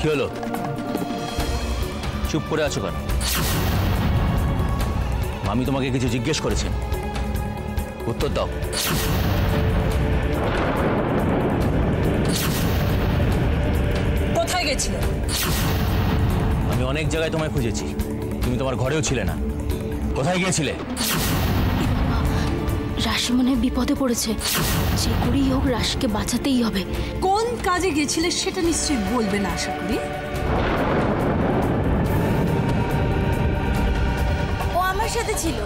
কি হলো? চুপ করে আছো কেন? আমি তোমাকে কিছু জিজ্ঞেস করেছি, উত্তর দাও। কোথায় গেছিলে? আমি অনেক জায়গায় তোমায় খুঁজেছি, তুমি তোমার ঘরেও ছিলে না। কোথায় গিয়েছিলে? রাশি মনে হয় বিপদে পড়েছে, যে করেই হোক রাশিকে বাঁচাতেই হবে। কোন কাজে গেছিলে সেটা নিশ্চয়ই বলবে না আশা করি। ও আমার সাথে ছিল।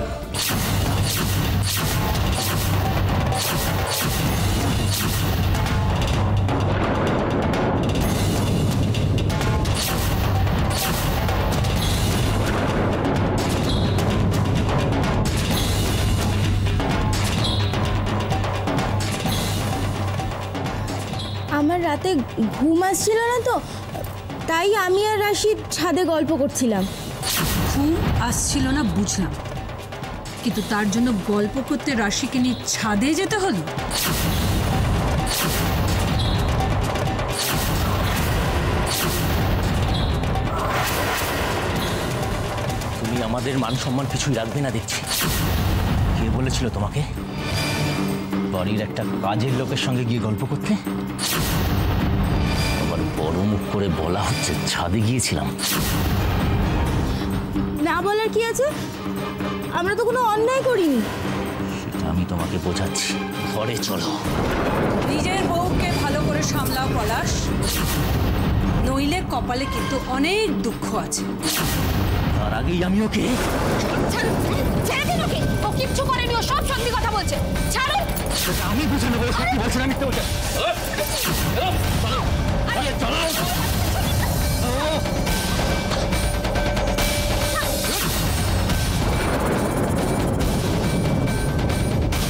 আমার রাতে ঘুম আসছিল না তো, তাই আমি আর রাশি ছাদে গল্প করছিলাম। ঘুম আসছিল না বুঝলাম, কিন্তু তার জন্য গল্প করতে রাশিকে নিয়ে ছাদে যেতে হলো? তুমি আমাদের মান সম্মান কিছুই রাখবে না দেখছি। কে বলেছিল তোমাকে বাড়ির একটা কাজের লোকের সঙ্গে গিয়ে গল্প করতে? আবার বড় মুখ করে বলা হচ্ছে ছাদে গিয়েছিলাম। না বলার কি আছে? আমরা তো কোনো অন্যায় করিনি। সেটা আমি তোমাকে বোঝাচ্ছি, ঘরে চলো। নিজের বউকে ভালো করে সামলাও পলাশ, নইলে কপালে কিন্তু অনেক দুঃখ আছে। তার আগেই আমি ওকে ছেড়ে দিন ওকে, ও কিচ্ছু করেনি, ও সব সত্যি কথা বলছে। ছাড়ুন। আমি বুঝে নেবো সত্যি বলছি না মিথ্যে বলছে।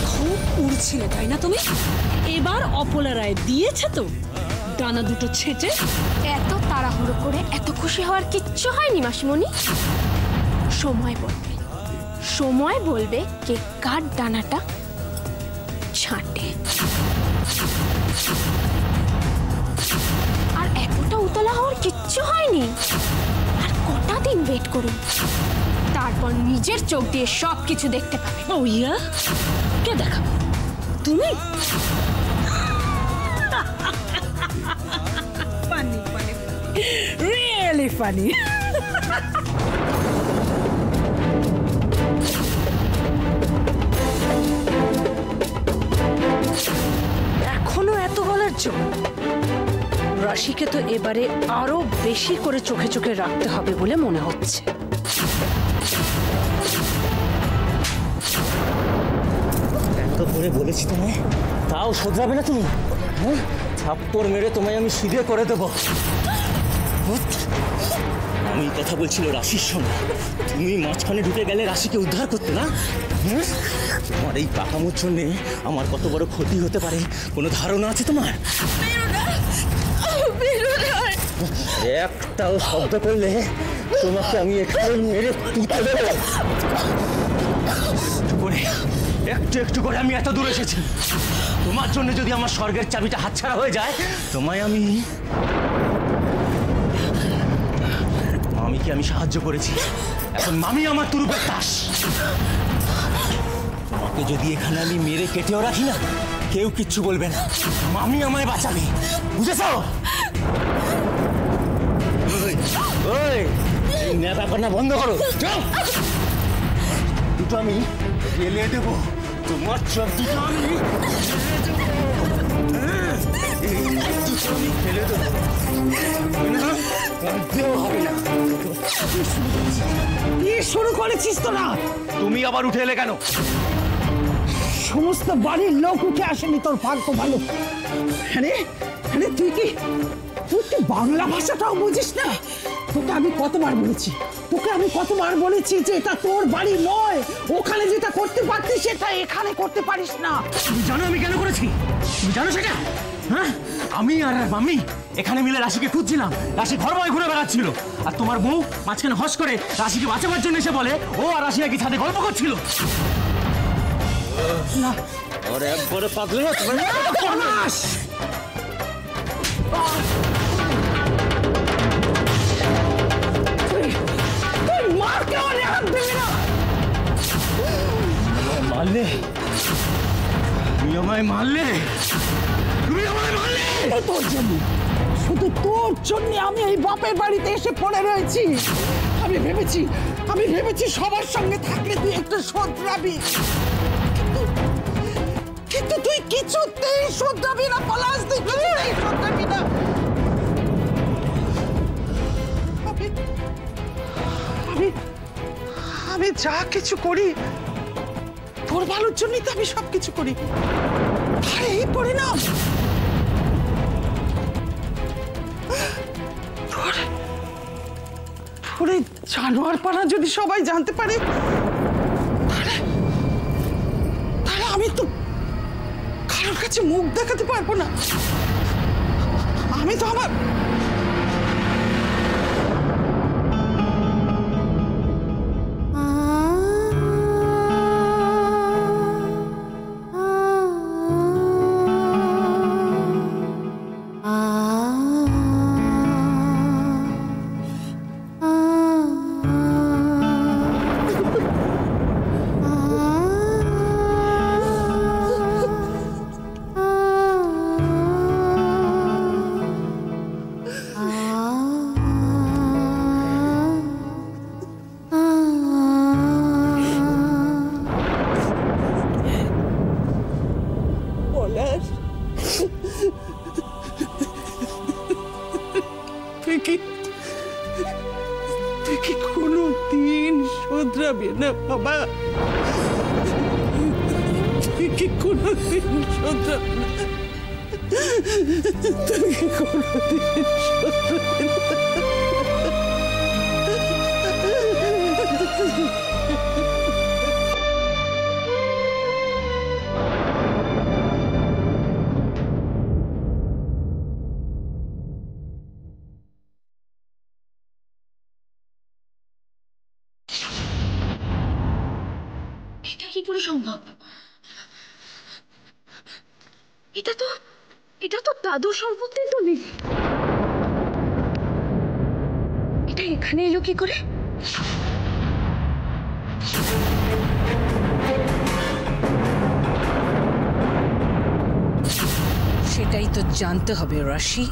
খুব উড়ছিলে তাই না তুমি? এবার অপলা রায় দিয়েছে তো ডানা দুটো ছেঁচে। এত তাড়াহুড়ো করে এত খুশি হওয়ার কিচ্ছু হয়নি মাসিমণি। সময় বলবে, সময় বলবে কে কার ডানাটা ছাঁটে। আর এতটা উতলা হওয়ার কিচ্ছু হয়নি। আর কটা দিন ওয়েট করুন, তারপর নিজের চোখ দিয়ে সবকিছু দেখতে পাবে। ও ইয়া, কে দেখাবে? তুমি? Funny funny, really funny. এখনো এত বলার জন্য? রাশিকে তো এবারে আরো বেশি করে চোখে চোখে রাখতে হবে বলে মনে হচ্ছে। এত করে বলেছি তোমায়, তাও শোধরাবে না তুমি? হ্যাঁ, থাপ্পড় মেরে তোমায় আমি সিধে করে দেবো। আমি কথা বলছিল রাশির সঙ্গে, তুমি মাঝখানে ঢুকে গেলে রাশিকে উদ্ধার করতে না? তোমার এই পাকামোর জন্যে আমার কত বড় ক্ষতি হতে পারে কোনো ধারণা আছে তোমার? একটাও শব্দ করলে তোমাকে আমি এখানে মেরে পুঁতে দেবো। একটু একটু করে আমি এত দূর এসেছি, তোমার জন্য যদি আমার স্বর্গের চাবিটা হাতছাড়া হয়ে যায়, তোমায় আমি মামিকে আমি সাহায্য করেছি, এখন মামি আমার তুরুপের তাস। তোমাকে যদি এখানে আমি মেরে কেটেও রাখি না, কেউ কিচ্ছু বলবে না, মামি আমায় বাঁচাবে, বুঝেছ? ব্যাপার না, বন্ধ করো। দুটো আমি ফেলে দেবো, তোমার চোখ দুটো আমি ফেলে দেবো, হবে না। কি শুরু করেছিস তোরা? তুমি আবার উঠে এলে কেন? সমস্ত বাড়ির লোক উঠে আসেনি, তোর ভাগ্য ভালো। হ্যাঁ, তুই কি বাংলা ভাষাটাও বুঝিস না? তোকে আমি কতবার বলেছি যে এটা তোর বাড়ি নয়, ওখানে যেটা করতে পারতিস সেটা এখানে করতে পারিস না। তুমি জানো আমি কেন করেছি? তুমি জানো সেটা? হ্যাঁ, আমি আর মামি এখানে মিলে রাশিকে খুঁজছিলাম, রাশি ঘরবাই ঘুরে বেড়াচ্ছিল, আর তোমার বউ মাঝখানে হস করে রাশিকে বাঁচাবার জন্য এসে বলে ও আর রাশি নাকি ছাদে গল্প করছিল। না, আর একবারে পাগলে না তুমি। আমায় মারলে, তুমি আমায় মারলে। তোর জন্য, শুধু তোর জন্য আমি এই বাপের বাড়িতে এসে পড়ে রয়েছি। আমি ভেবেছি সবার সঙ্গে থাকলে তুই একটু শোধরাবি, কিন্তু তুই কিছুতেই শোধরাবি না পলাশ, তুই কিছুতেই শোধরাবি না। আমি যা কিছু করি তোর ভালোর জন্যই তো আমি সবকিছু করি। আরে এই পরিণাম, তোর এই জানোয়ার পানা যদি সবাই জানতে পারে, তাহলে আমি তো কারোর কাছে মুখ দেখাতে পারবো না। আমি তো আমার তুই কি কোনোদিন শোধরাবি না বাবা? তুই কি কোনোদিন শোধরাবি না? তুই কি কোনোদিন শোধরাবি না? এটা কি করে সম্ভব? এটা তো দাদুর সম্পত্তি তো নেই। এটা এখানে এলো কি করে? সেটাই তো জানতে হবে রাশি।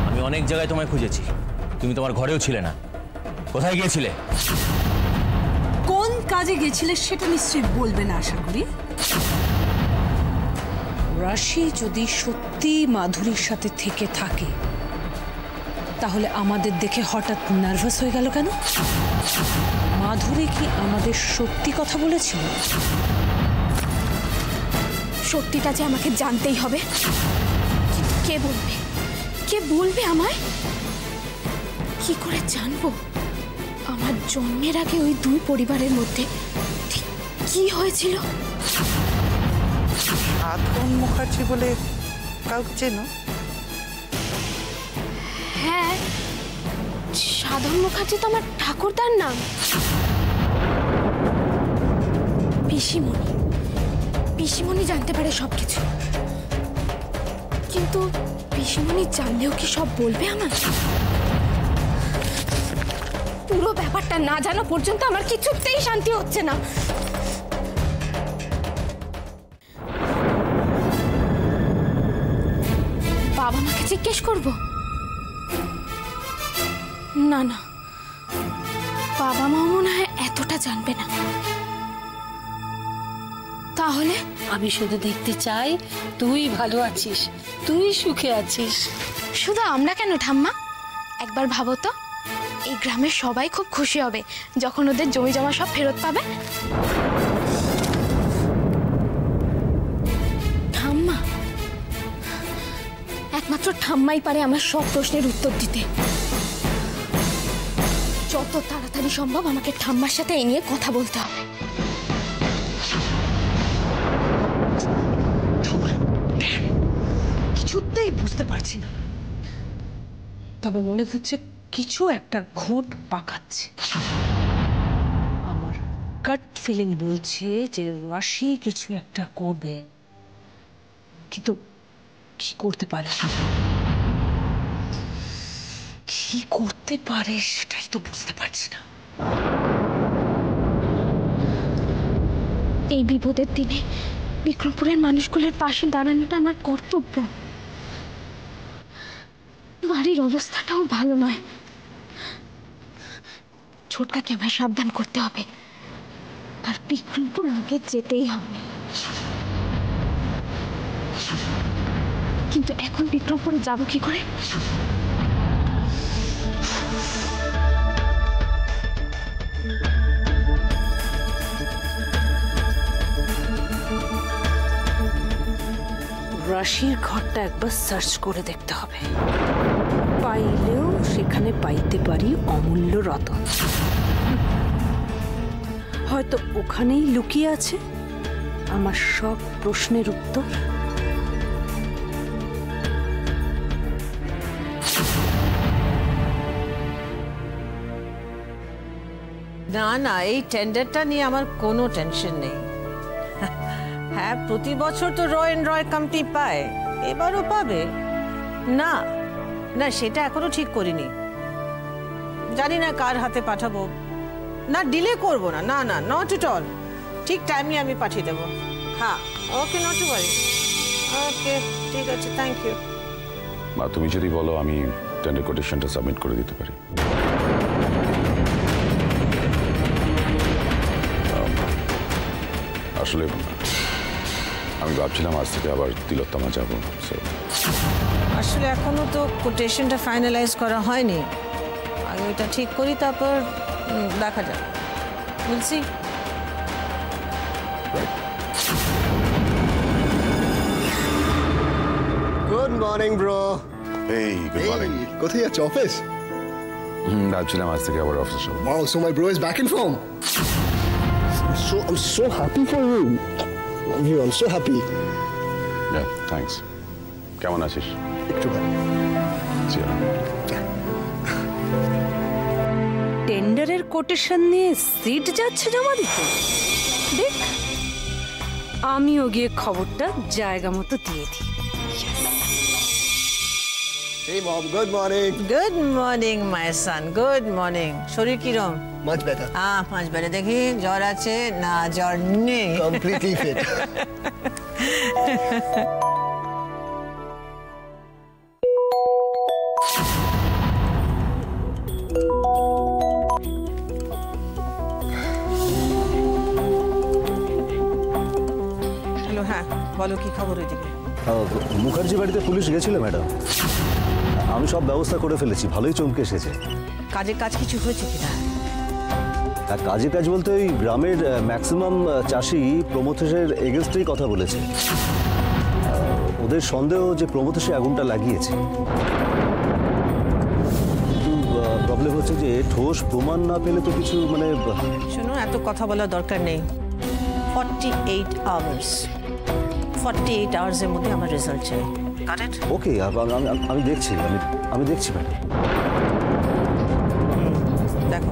আমি অনেক জায়গায় তোমায় খুঁজেছি, তুমি তোমার ঘরেও ছিলে না। কোথায় গিয়েছিলে? কোন কাজে গেছিলে সেটা নিশ্চয়ই বলবে না আশা করি। রাশি যদি সত্যি মাধুরীর সাথে থেকে থাকে, তাহলে আমাদের দেখে হঠাৎ নার্ভাস হয়ে গেল কেন? মাধুরী কি আমাদের সত্যি কথা বলেছিল? সত্যিটা যে আমাকে জানতেই হবে। কে বলবে? কে বলবে আমায়? কি করে জানবো আমার জন্মের আগে ওই দুই পরিবারের মধ্যে ঠিক কি হয়েছিল? সাধন মুখার্জি বলে কাউকে চেনো? হ্যাঁ, সাধন মুখার্জি তো আমার ঠাকুরদার নাম। পিসিমণি জানতে পারে সবকিছু, কিন্তু পিসিমণি জানলেও কি সব বলবে আমার? পুরো ব্যাপারটা না জানা পর্যন্ত আমার কিছুতেই শান্তি হচ্ছে না। বাবা মাকে জিজ্ঞেস করব? না, বাবা মা মনে হয় এতটা জানবে না। তাহলে আমি শুধু দেখতে চাই তুই ভালো আছিস, তুই সুখে আছিস। শুধু আমরা কেন ঠাম্মা, একবার ভাবো তো, এই গ্রামের সবাই খুব খুশি হবে যখন ওদের জমি জমা সব ফেরত পাবে। ঠাম্মা, একমাত্র ঠাম্মাই পারে আমার সব প্রশ্নের উত্তর দিতে। যত তাড়াতাড়ি সম্ভব আমাকে ঠাম্মার সাথে এই নিয়ে কথা বলতে হবে। কিছুতেই বুঝতে পারছি না, তবে মনে হচ্ছে কিছু একটা ঘোট পাকাচ্ছে। আমার গাট ফিলিং বলছে যে রাশি কিছু একটা করবে, কিন্তু কি করতে পারে, কি করতে পারে সেটাই তো বুঝতে পারছি না। এই বিপদের দিনে বিক্রমপুরের মানুষগুলোর পাশে দাঁড়ানোটা আমার কর্তব্য। বাড়ির অবস্থাটাও ভালো নয়, ছোটকাকে আমায় সাবধান করতে হবে, আর বিক্রমপুর আমাকে যেতেই হবে। কিন্তু এখন বিক্রমপুরে যাবো কি করে? রাশির ঘরটা একবার সার্চ করে দেখতে হবে, পাইলেও সেখানে পাইতে পারি অমূল্য রতন। হয়তো ওখানেই লুকিয়ে আছে আমার সব প্রশ্নের উত্তর। না না, এই টেন্ডারটা নিয়ে আমার কোনো টেনশন নেই। হ্যাঁ, প্রতি বছর তো রয় অ্যান্ড রয় কোম্পানি পায়, এবারও পাবে। না না, সেটা এখনো ঠিক করিনি, জানি না কার হাতে পাঠাবো। না, ডিলে করব না, না না, নট এট অল, ঠিক টাইমে আমি পাঠিয়ে দেবো। হ্যাঁ, ওকে, নট টু ওয়ারি। ওকে, ঠিক আছে, থ্যাংক ইউ। মা, তুমি যদি বলো আমি টেন্ডার কোটেশনটা সাবমিট করে দিতে পারি। আসলে আমি ভাবছিলাম আজ থেকে আবার তিলোত্তমা যাবো। আসলে এখনো তো কোটেশনটা ফাইনালাইজ করা হয়নি, আগে ওইটা ঠিক করি, তারপর দেখা যাক। বলছি গুড মর্নিং ব্রো। এই গুড মর্নিং। কোথায় যাচ্ছ, অফিস? ভাবছিলাম আজ থেকে আবার অফিস যাবো। Wow, so my bro is back in form. I'm so happy for you. Love you, I'm so happy. Thanks. কেমন আছিস? একটু ভালো। টেন্ডারের কোটেশন নিয়ে সিট যাচ্ছে জমা দিতে। দেখ, আমিও গিয়ে খবরটা জায়গা মতো দিয়ে দিই। Hey mom, good morning. Good morning my son, good morning. শরীর কিরম? Much better. মাঝ বেড়ে দেখি জ্বর আছে না জ্বর নেই? Completely fit. হ্যালো, হ্যাঁ বলো, কি খবর ওইদিকে? মুখার্জি বাড়িতে পুলিশ গেছিল ম্যাডাম, আমি সব ব্যবস্থা করে ফেলেছি, ভালোই চমকে এসেছে। কাজের কাজ কিছু হয়েছে কিনা? আর কাজে কাজ বলতে ওই গ্রামের ম্যাক্সিমাম চাষি প্রমথেশের এগেনস্টেই কথা বলেছে। ওদের সন্দেহ যে প্রমথেশে আগুনটা লাগিয়েছে, কিন্তু প্রবলেম হচ্ছে যে ঠোস প্রমাণ না পেলে তো কিছু মানে। শোনো, এত কথা বলার দরকার নেই। 48 আওয়ার্স, 48 আওয়ার্সের মধ্যে আমার রেজাল্ট চাই। কারেক্ট? ওকে, আমি দেখছি, আমি দেখছি ম্যাডাম। দেখো,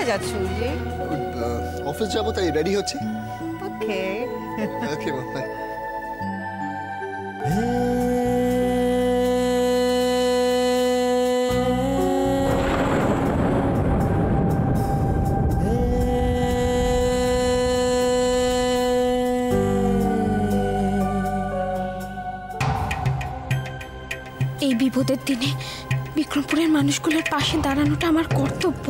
যাচ্ছ যে? অফিস যাবো, তাই রেডি হচ্ছে। ওকে ওকে মা, বাই। এই বিপদের দিনে বিক্রমপুরের মানুষগুলোর পাশে দাঁড়ানোটা আমার কর্তব্য,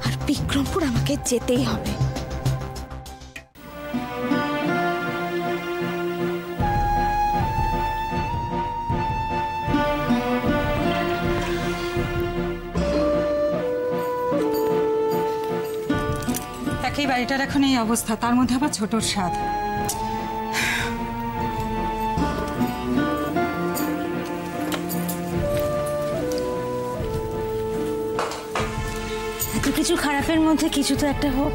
আর বিক্রমপুর আমাকে যেতেই হবে। একেই বাড়িটার এখন এই অবস্থা, তার মধ্যে আবার ছোটর স্বাদ। এত কিছু খারাপের মধ্যে কিছু তো একটা হোক।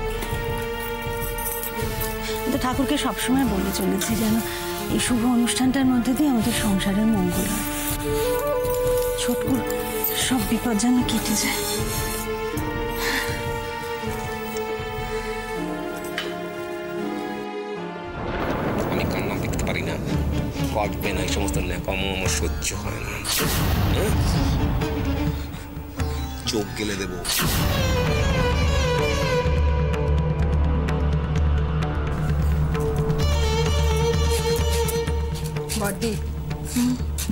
তো ঠাকুরকে সবসময় বলে চলেছি যেন এই শুভ অনুষ্ঠানটার মধ্যে দিয়ে আমাদের সংসারের মঙ্গল হয়, ছোটকুর সব বিপদ যেন কেটে যায়। আমি কান্না দেখতে পারি না, কাটবে না, এই সমস্ত ন্যাকামো আমার সহ্য হয় না। চোখ গেলে দেব। বড়দি,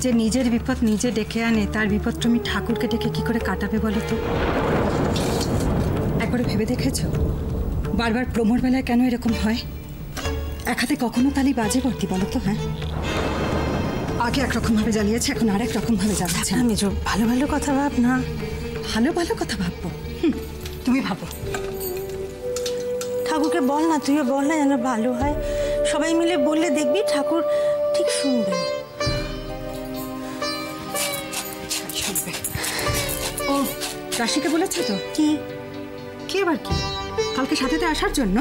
যে নিজের বিপদ নিজে ডেকে আনে তার বিপদ তুমি ঠাকুরকে ডেকে কি করে কাটাবে বলো তো? একবারে ভেবে দেখেছ বারবার প্রমোর বেলায় কেন এরকম হয়? এক হাতে কখনো তালি বাজে বর্তি বলো তো? হ্যাঁ, আগে একরকম ভাবে জ্বালিয়েছে, এখন আর একরকম ভাবে জ্বালাচ্ছে। আমি ভালো ভালো কথা ভাব না। ভালো ভালো কথা ভাববো? তুমি ভাবো। ঠাকুরকে বল না, তুইও বল না যেন ভালো হয়। সবাই মিলে বললে দেখবি ঠাকুর ঠিক শুনবেন। শুনবে। ও রাশিকে বলেছে তো? কি? কি আবার কি? কালকে সাথেতে আসার জন্য?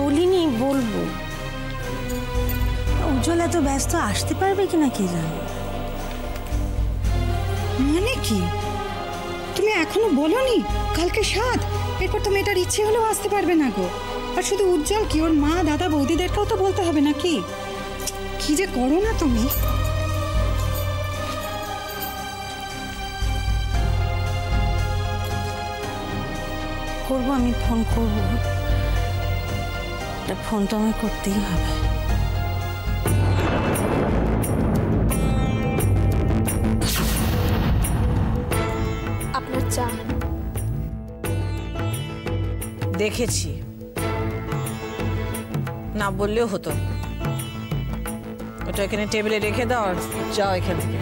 বলিনি, বলবো। উজ্জ্বল এত ব্যস্ত আসতে পারবে কিনা কে জানে। মানে কি? তুমি এখনো বলোনি কালকে সাত? এরপর তো মেয়েটার ইচ্ছে হলেও আসতে পারবে না গো। আর শুধু উজ্জ্বল কি, ওর মা দাদা বৌদিদেরকেও তো বলতে হবে নাকি? কি যে করো না তুমি। করবো, আমি ফোন করবো। ফোন তো আমায় করতেই হবে। আপনার চা। দেখেছি, না বললেও হতো। ওটা এখানে টেবিলে রেখে দাও আর যাও এখান থেকে।